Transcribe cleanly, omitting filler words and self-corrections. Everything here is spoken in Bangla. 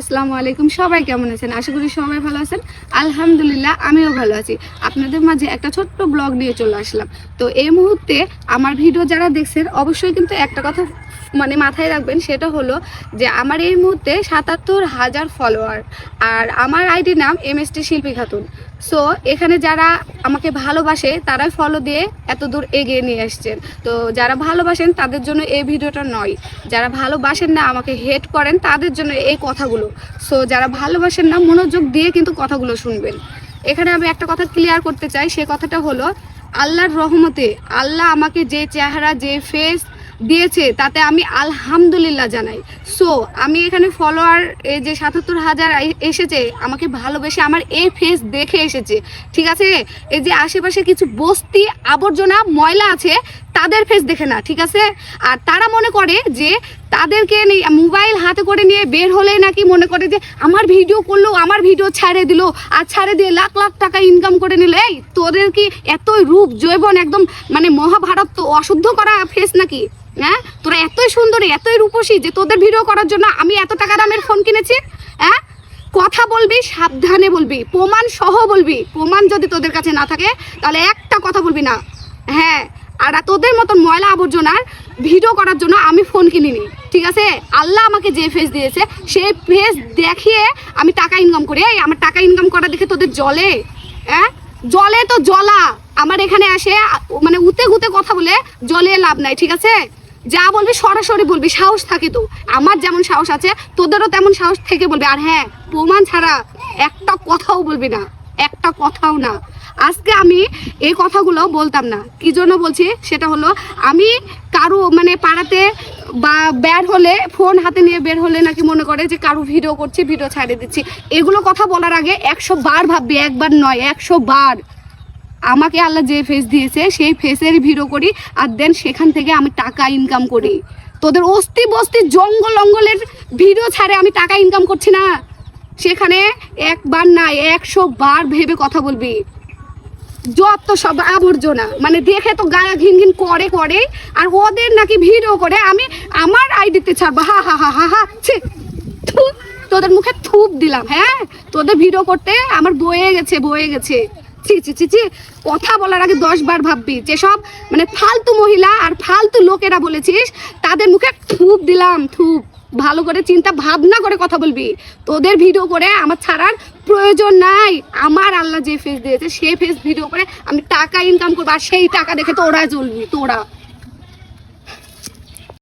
আসসালামু আলাইকুম। সবাই কেমন আছেন? আশা করি সবাই ভালো আছেন। আলহামদুলিল্লাহ আমিও ভালো আছি। আপনাদের মাঝে একটা ছোট্ট ব্লগ নিয়ে চলে আসলাম। তো এই মুহূর্তে আমার ভিডিও যারা দেখছেন অবশ্যই কিন্তু একটা কথা মাথায় রাখবেন, সেটা হলো যে আমার এই মুহূর্তে ৭৭,০০০ ফলোয়ার, আর আমার আইডি নাম MST শিল্পী খাতুন। সো এখানে যারা আমাকে ভালোবাসে তারাই ফলো দিয়ে এত দূর এগিয়ে নিয়ে আসছেন। তো যারা ভালোবাসেন তাদের জন্য এই ভিডিওটা নয়, যারা ভালোবাসেন না আমাকে হেট করেন তাদের জন্য এই কথাগুলো। সো যারা ভালোবাসেন না মনোযোগ দিয়ে কিন্তু কথাগুলো শুনবেন। এখানে আমি একটা কথা ক্লিয়ার করতে চাই, সে কথাটা হলো আল্লাহর রহমতে আল্লাহ আমাকে যে চেহারা যে ফেস দিয়েছে তাতে আমি আলহামদুলিল্লাহ জানাই। সো আমি এখানে ফলোয়ার এই যে ৭৭,০০০ এসেছে আমাকে ভালোবেসে আমার এই ফেস দেখে এসেছে, ঠিক আছে? এই যে আশেপাশে কিছু বস্তি আবর্জনা ময়লা আছে তাদের ফেস দেখে না, ঠিক আছে? আর তারা মনে করে যে তাদেরকে মোবাইল হাতে করে নিয়ে বের হলে নাকি মনে করে যে আমার ভিডিও করলো, আমার ভিডিও ছাড়ে দিল, আর ছাড়ে দিয়ে লাখ লাখ টাকা ইনকাম করে নিল। এই তোদের কি এতই রূপ জৈবন একদম মহাভারত তো অশুদ্ধ করা ফেস নাকি? হ্যাঁ, তোরা এতই সুন্দরী এতই রূপসী যে তোদের ভিডিও করার জন্য আমি এত টাকা দামের ফোন কিনেছি? হ্যাঁ, কথা বলবি সাবধানে বলবি, প্রমাণ সহ বলবি। প্রমাণ যদি তোদের কাছে না থাকে তাহলে একটা কথা বলবি না। হ্যাঁ, আর তোদের মতন ময়লা আবর্জনার ভিডিও করার জন্য আমি ফোন কিনিনি, ঠিক আছে? আল্লাহ আমাকে যে ফেস দিয়েছে সেই ফেস দেখিয়ে আমি টাকা ইনকাম করি। এই আমার টাকা ইনকাম করা দেখে তোদের জলে? হ্যাঁ, জলে তো জলা। আমার এখানে আসে উতে গুতে কথা বলে জলে লাভ নাই, ঠিক আছে? যা বলবি সরাসরি বলবি, সাহস থাকে তো। আমার যেমন সাহস আছে তোদেরও তেমন সাহস থেকে বলবি। আর হ্যাঁ, প্রমাণ ছাড়া একটা কথাও বলবি না, একটা কথাও না। আজকে আমি এই কথাগুলো বলতাম না, কি জন্য বলছি সেটা হলো আমি কারো পাড়াতে বা বের হলে ফোন হাতে নিয়ে বের হলে নাকি মনে করে যে কারো ভিডিও করছি, ভিডিও ছাড়িয়ে দিচ্ছি। এগুলো কথা বলার আগে 100 বার ভাববি, একবার নয় 100 বার। আমাকে আল্লাহ যে ফেস দিয়েছে সেই ফেসের ভিডিও করি, আর দেন সেখান থেকে আমি টাকা ইনকাম করি। তোদের অস্তি বস্তি জঙ্গল অঙ্গলের ভিডিও ছাড়ে আমি টাকা ইনকাম করছি না? সেখানে একবার না 100 বার ভেবে কথা বলবি। যত সব আবর্জনা দেখে তো গায়ে ঘিন ঘিন করে, আর ওদের নাকি ভিডিও করে আমি আমার আইডিতে ছাড়বো। হা হা হা হা হা, তোদের মুখে থুপ দিলাম। হ্যাঁ, তোদের ভিডিও করতে আমার বয়ে গেছে। ছি ছি ছি ছি, কথা বলার আগে 10 বার ভাববি। যেসব ফালতু মহিলা আর ফালতু লোকেরা বলেছিস তাদের মুখে থুপ দিলাম, থুপ। ভালো করে চিন্তা ভাবনা করে কথা বলবি। তোদের ভিডিও করে আমার ছাড়ার প্রয়োজন নাই। আমার আল্লাহ যে ফেস দিয়েছে সেই ফেস ভিডিও করে আমি টাকা ইনকাম করবো, আর সেই টাকা দেখে তোরা জ্বলবি, তোরা।